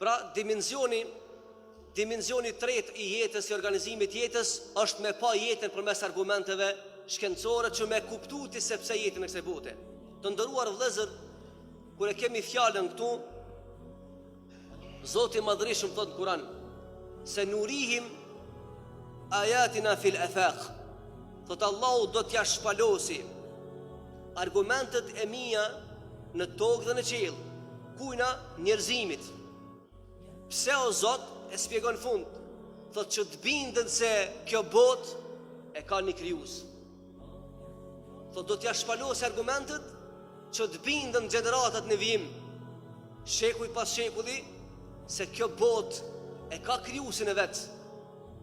Pra dimensioni tretë i jetës, i organizimit jetës, është me pa jetën përmes argumenteve shkencore që me kuptuti se pse jetën e kësaj bote. Të nderuar vëllezër, kur e kemi fjalën këtu, Zoti i Madhërisht thot në Kur'an se nurihim ayatina fil afaq. Thot Allahu do t'ja shpalosi argumentet e mia në tokë dhe në qiell. Kujna? Njerëzimit. Pse o Zot? E shpjegon fund. Thot që të bindën se kjo botë e ka një krijues. Thot do t'ja shpalosi argumentet që të bindën gjeneratat në vijim, shekuj pas shekulli, se kjo botë e ka krijuesin e vet.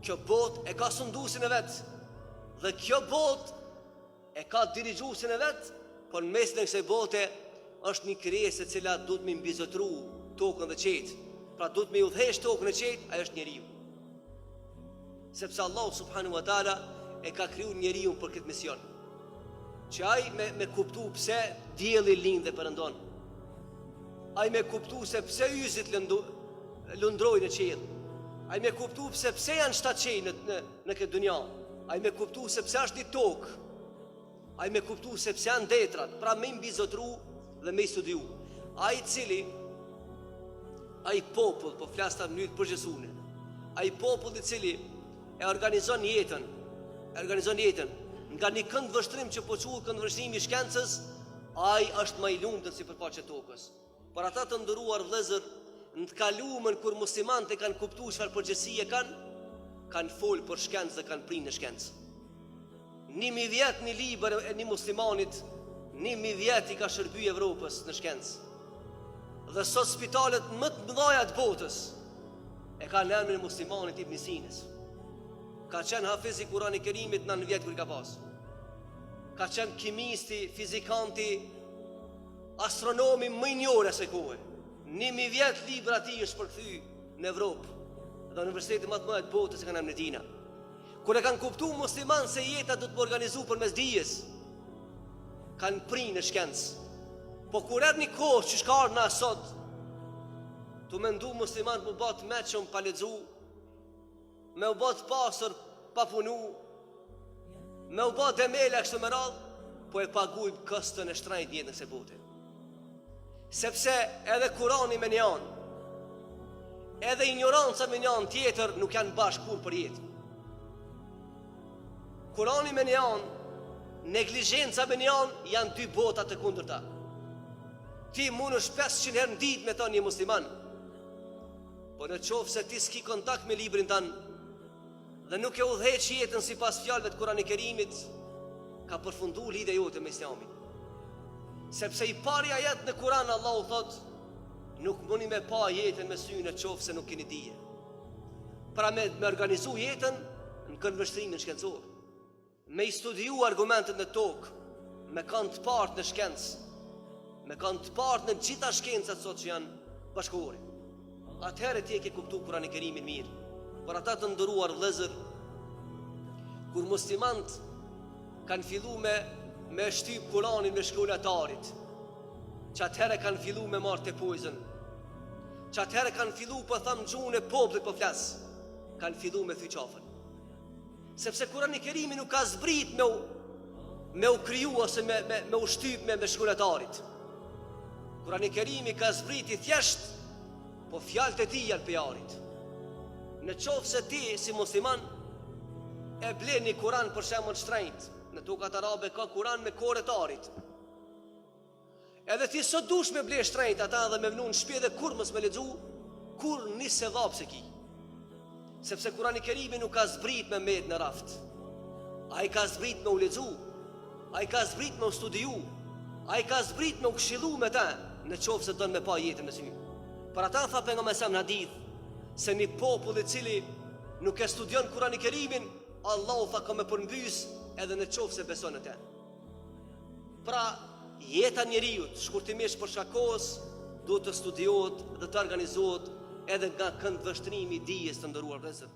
Kjo botë e ka sunduesin e vet. Dhe kjo botë e ka dirigjuesin e vet, por në mes të kësaj bote është një krijesë e cila duhet me mbizotru tokën dhe qetë. Pra duhet me udhëhesh tokën e qetë, ajo është njeriu. Sepse Allahu subhanahu wa taala e ka krijuar njeriu për këtë mision. Që ai me kuptu pse dielli lind dhe perëndon. Ai me kuptu se pse yzit lundrojnë në qiell. Ai me kuptu pse janë 7 qiell në këtë dunja. Ai me kuptu se pse është një tokë. Ai me kuptu se pse janë detrat. Pra me mbizotru dhe me studiu. Ai popull, po flas ta në mënyrë përgjithësuese. Ai popull i cili e organizon jetën nga një këndvështrim që po quhet këndvështrimi i shkencës, ai është më i lumtur sipërfaqe tokës. Por ata të nderuar vëllezër, në të kaluamën kur muslimanët e kanë kuptuar çfarë përgjegjësie kanë folë për shkencë dhe kanë prinë në shkencë. 1000 vjet një libër e një muslimanit, 1000 vjet i ka shërbyer Evropës në shkencë. Dhe sot spitalet më të mëdha të botës e kanë emrin e muslimanit Ibn Sinës. Ka qenë hafiz i Kur'anit Kerimit 9 vjet kur ka pas. Ka qenë kimisti, fizikanti, astronomi më i njohur asaj kohe. 1000 vjet libra i tij është përkthy në Evropë. Dhe universitetet më të mëdha të botës e kanë emrin e tij. Kur e kanë kuptuar musliman se jeta do të më organizu përmes dijes, kanë prinë në shkencë. Po kur erë një kohë që shkarë na sot, të mendu musliman më batë meqëm pa lexu, me u batë pasër pa punu, me u batë demele kështu me radhë, po e pagujmë këstën e shtrajt jetën se bote. Sepse edhe Kurani me një anë, edhe ignoranca me një anë tjetër nuk janë bashkë kur për jetë. Kurani me një anë, neglizhenca me një anë, janë 2 botat të kundërta. Ti mund është 500 herë në ditë me ta një musliman, po në qofë se ti s'ki kontakt me librin tanë dhe nuk e udhëheq jetën sipas fjalëve të Kuranit Kerimit, ka përfundu lidhja jote me Islamin. Sepse i pari ajet në Kuran Allahu thot, nuk mundi me pa jetën me sy në qofë se nuk keni dije. Pra me organizu jetën në këndvështrimin shkencor, me i studiu argumentet në tokë, me kanë të partë në shkencë, me kanë të partë në gjitha shkencat sot që janë bashkëore. Atëherë ti e ke kuptu Kur'anin Kerimin mirë. Por ata të nderuar vëllezër, kur muslimant kanë fillu me shtyp Kur'anin me shkollatarit, që atëherë kanë fillu me marrë të pojzën, që atëherë kanë fillu për thamë gjuhën e poplit për flasë, kanë fillu me thyqafën. Sepse Kur'ani Kerimi nuk ka zbrit me u kriju ose me u shtyp me shkollatarit. Kur'ani Kerimi ka zbriti thjesht, po fjalët e tij janë pejarit. Në qofë se ti si musliman e ble një Kur'an për shembull shtrenjt, në tokat arabe ka Kur'an me koretarit. Edhe ti sot dush me ble shtrenjt ata dhe me vnu në shtëpi dhe kur mos me lexu, kur një sevap se ki. Sepse Kur'ani Kerimi nuk ka zbrit me med në raft. Ai ka zbrit me u lexu, ai ka zbrit me u studiu, ai ka zbrit me u këshillu me ta, në qofë se don me pa jetën në sy. Për ata tha pejgamberi sa në hadith, se një popull i cili nuk e studion Kur'anin Kerimin, Allahu tha ka me përmbys edhe në qofë se beson në te. Pra, jeta njeriut, shkurtimisht për shakos, duhet të studiohet dhe të organizohet edhe nga këndvështrimi i dijes të ndëruar vëllezër.